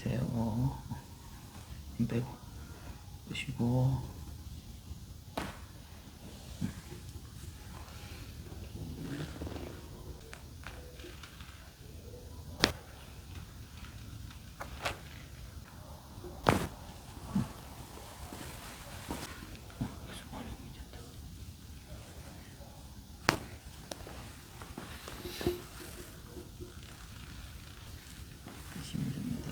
내쉬세요. 힘 빼고 내쉬고. 내쉬면 됩니다.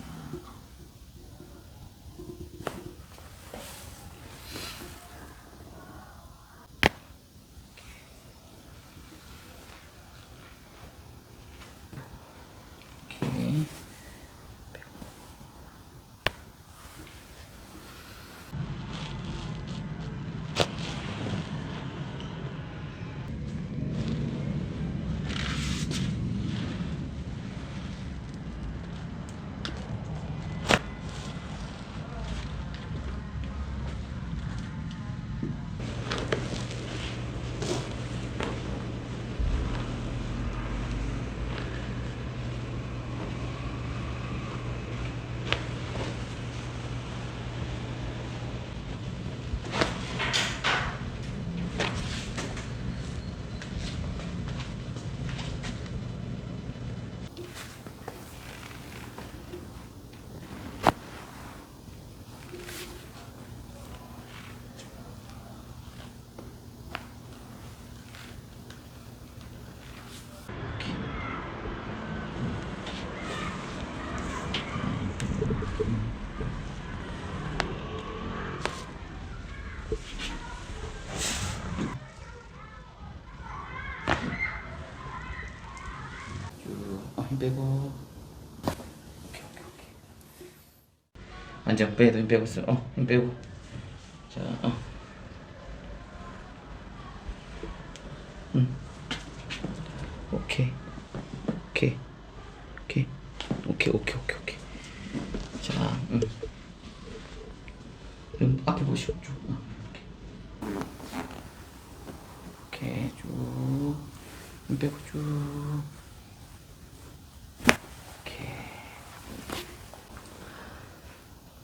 오케이. 힘 빼고. 오케이. 완전 빼도 힘 빼고 있어. 힘 빼고. 자, 오케이. 자, 앞에 보시고 쭉. 오케이, 쭉. 힘 빼고 쭉.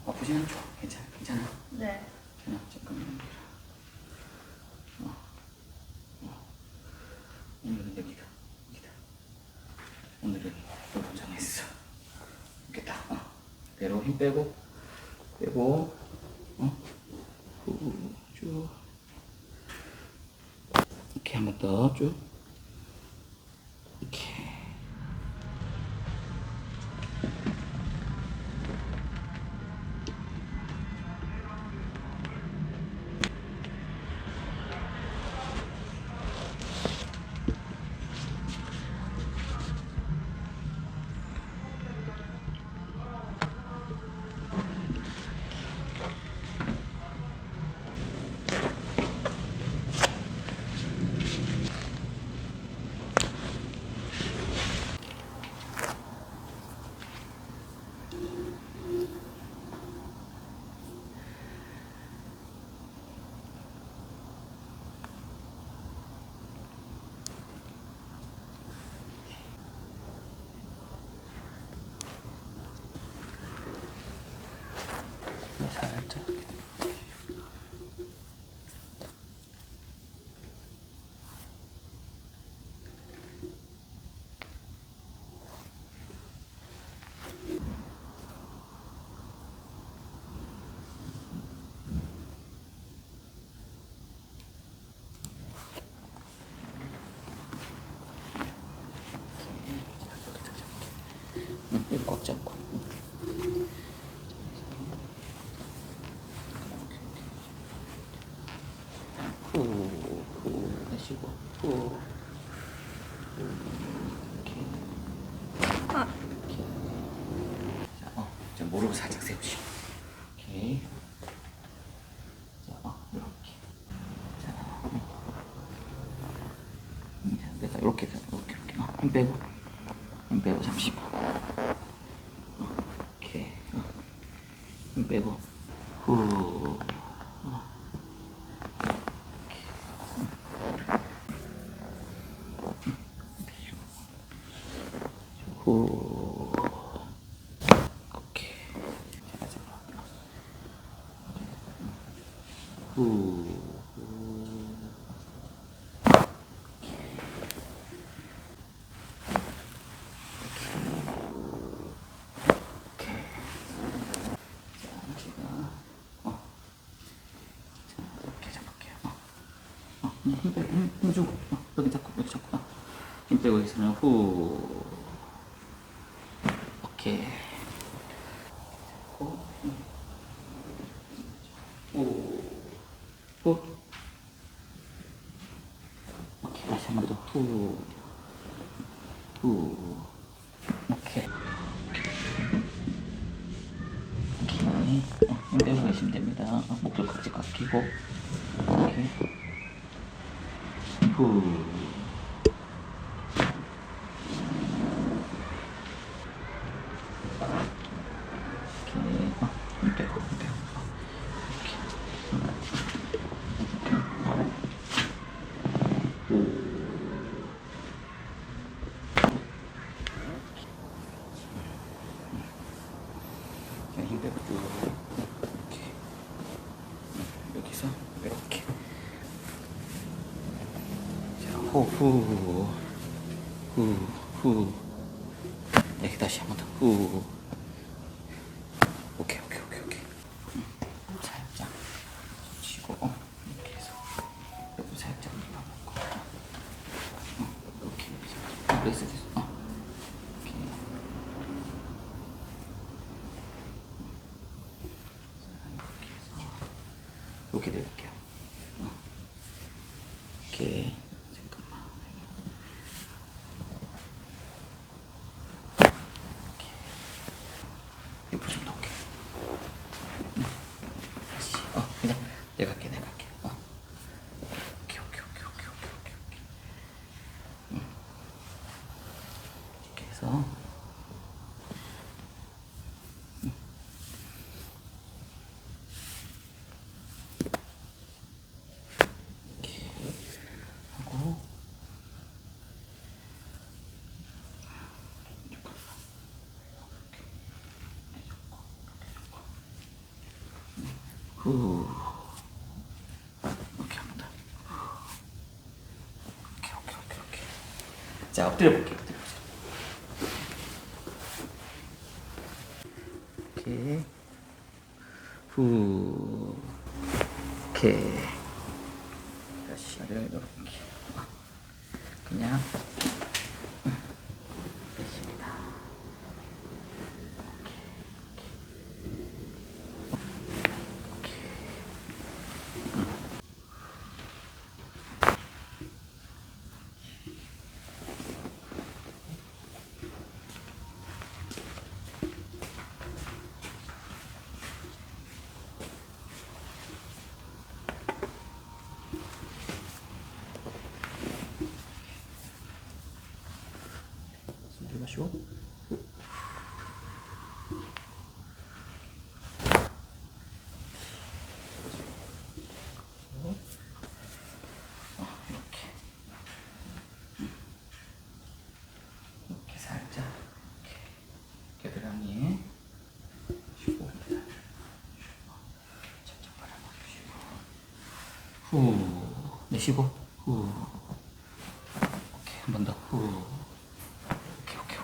아프지 않죠? 괜찮아. 네. 괜찮아. 잠깐만. 오늘은 여기다. 오늘은 또 도장했어. 이렇게 딱. 배로 힘 빼고, 후, 쭉. 이렇게 한 번 더 쭉. 이렇게. 살짝. 이거 꽉 잡고. 후, 내쉬고, 후. 이렇게. 자, 자, 무릎을 살짝 세우시고. 오케이. 자, 이렇게. 자, 됐다. 이렇게. 힘 빼고, 잠시만. 오케이. 힘 빼고, 후. 후. 오케이. 힘 빼고, 힘 주고. 여기 잡고, 여기 잡고. 힘 빼고 있으면 후. 오케이. 후. 후. 후. 오케이. 다시 한 번 더. 후. 후. 오케이. 오케이. 힘 빼고 계시면 됩니다. 목줄 깍지 꽉 끼고. 오케이. 후. 힘 빼고, 힘 빼고. 자, 힘 빼고 쭉. 이렇게. 여기서 이렇게. 자, 후. 후. 여기 다시 한 번 더. 후. 오케이. 살짝 치고 이렇게 해서 여기 살짝 밀어놓고 이렇게 됐어. 이렇게. 이렇게 내볼게요. 이렇게. 잠깐만. 이렇게. 좀 넣을게. 다시. 그냥 내가 할게. 오케이. 이렇게 해서. 하고 후. 오케이, 한번 더. 오케이. 자, 엎드려 볼게요. 오케이. 후. 오케이. 다시 이렇게. 그냥 됐습니다. 마시고 이렇게 살짝 겨드랑이에 쉬고 살짝 바라봐주시고 후 내쉬고 후 오케이 한 번 더 후 오케이 이렇게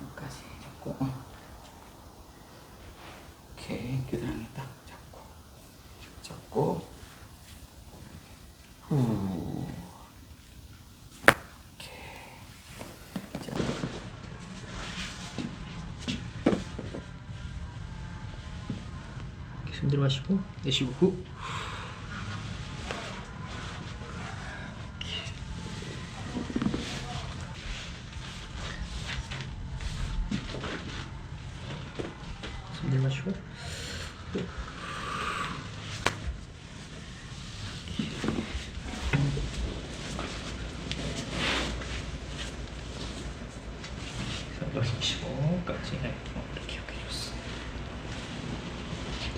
여기까지 잡고 오케이 겨드랑이 딱 잡고 후 숨 들어마시고 내쉬고 후 숨 들어마시고 후 숨 깍지 이렇게 해줬어.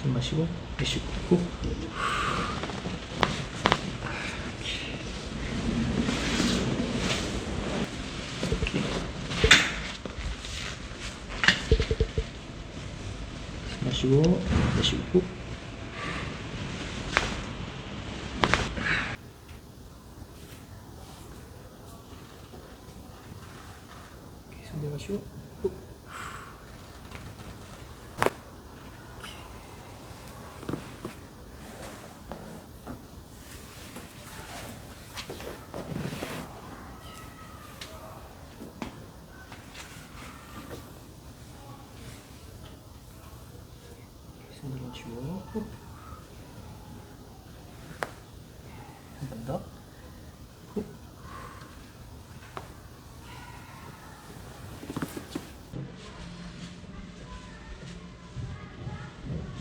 숨 마시고 내쉬고 후 마시고 내쉬고 후 숨 내마시고 후 마시고 후. 한 번 더. 후.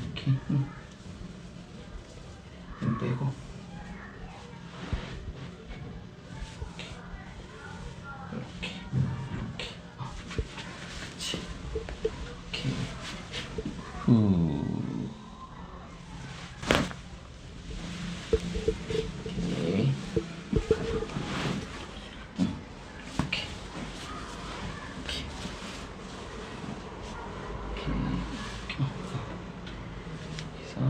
이렇게. 힘 빼고. 이렇게. 이렇게. 그렇지. 이렇게. 후. 오케이. 이렇게. 이렇게. 이렇게. 그래서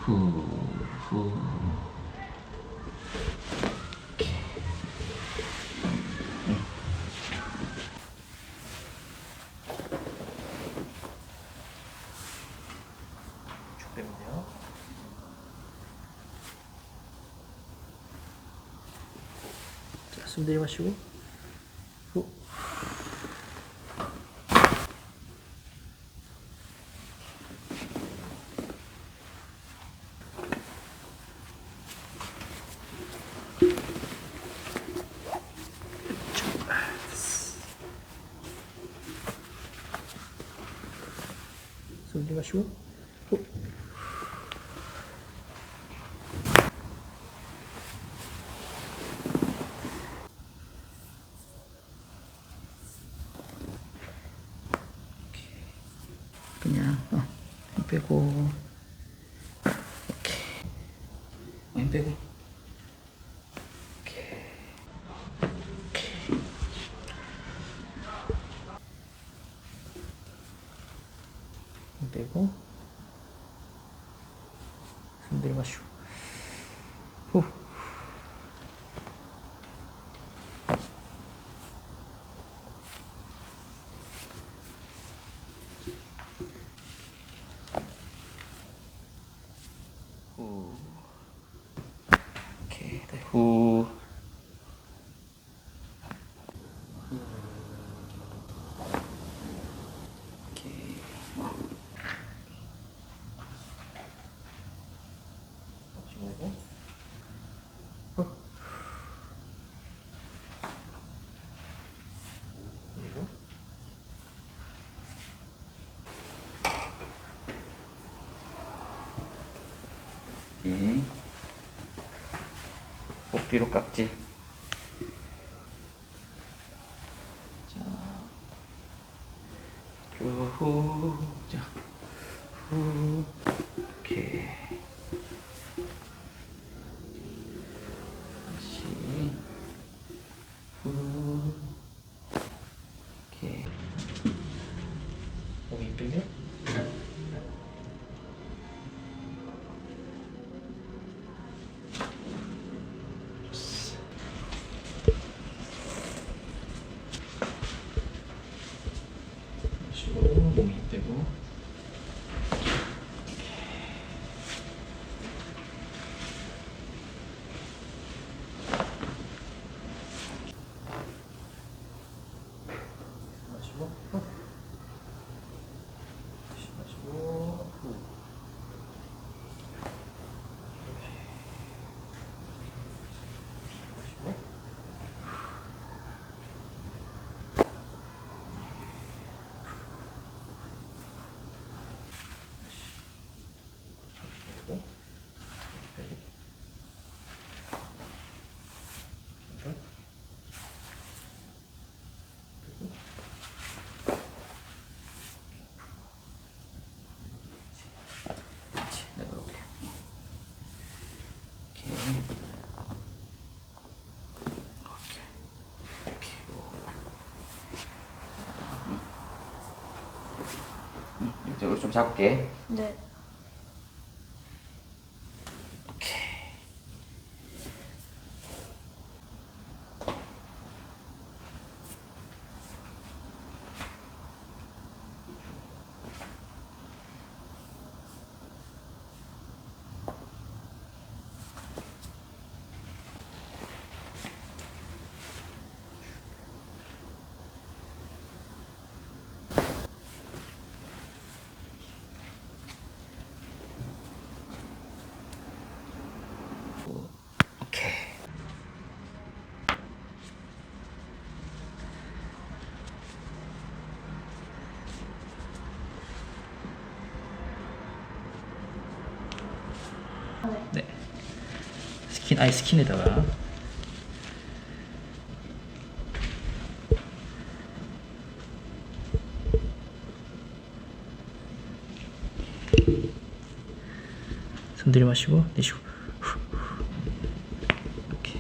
후, 후. 이렇게. 쭉 빼면 돼요. 자, 숨 들이마시고 후. 숨 들이마시고 후. 그냥 힘 빼고. 이렇게. 힘 빼고. 이렇게. 힘 빼고 숨 들이마시고 후. 후. 이렇게. 네, 후. 이렇게. 마시고 후. 그리고 이 복뒤로 깍지. 자, 후, 자, 후, 이렇게. 다시, 후, 이렇게. 몸이 힘들게 마시고 몸이 힘들고 마시고 후. 다시 마시고 후. 마시고 그리고 빼고 한 번. 그렇지. 내가 이렇게. 이렇게. 이렇게. 이쪽으로 좀 잡게. 네. 네. 스킨 아예 스킨에다가 숨 들이마시고 내쉬고 이렇게.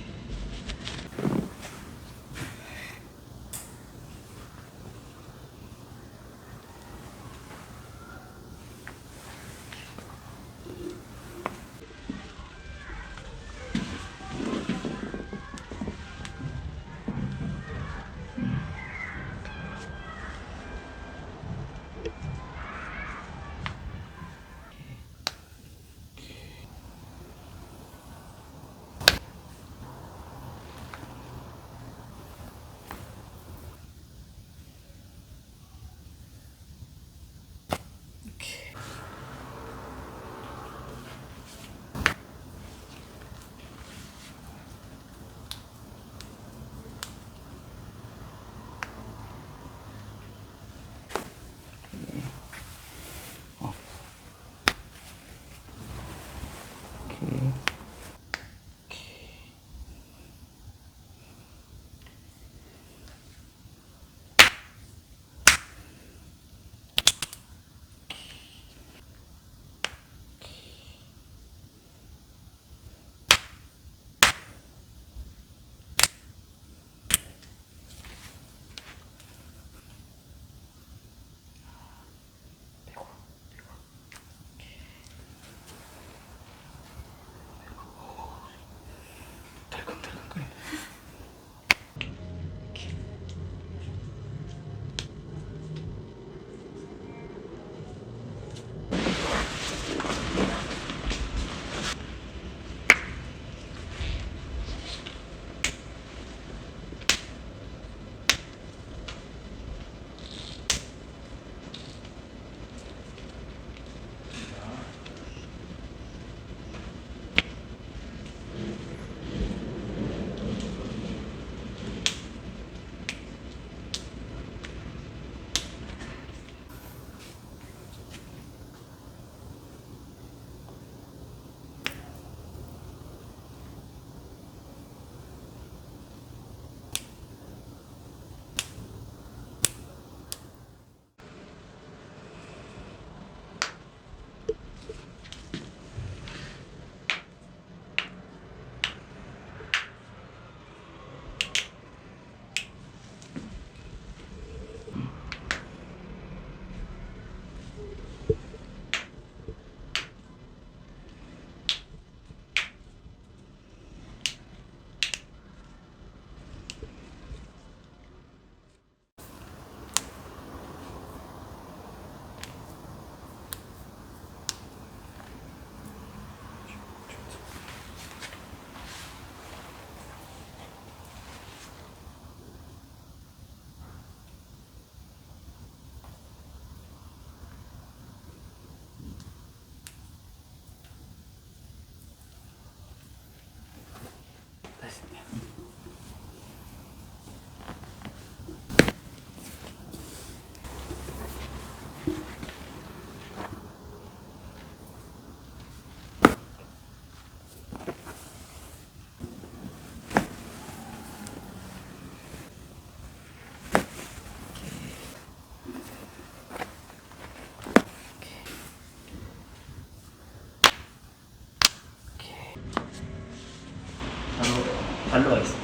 발로 가겠습니다.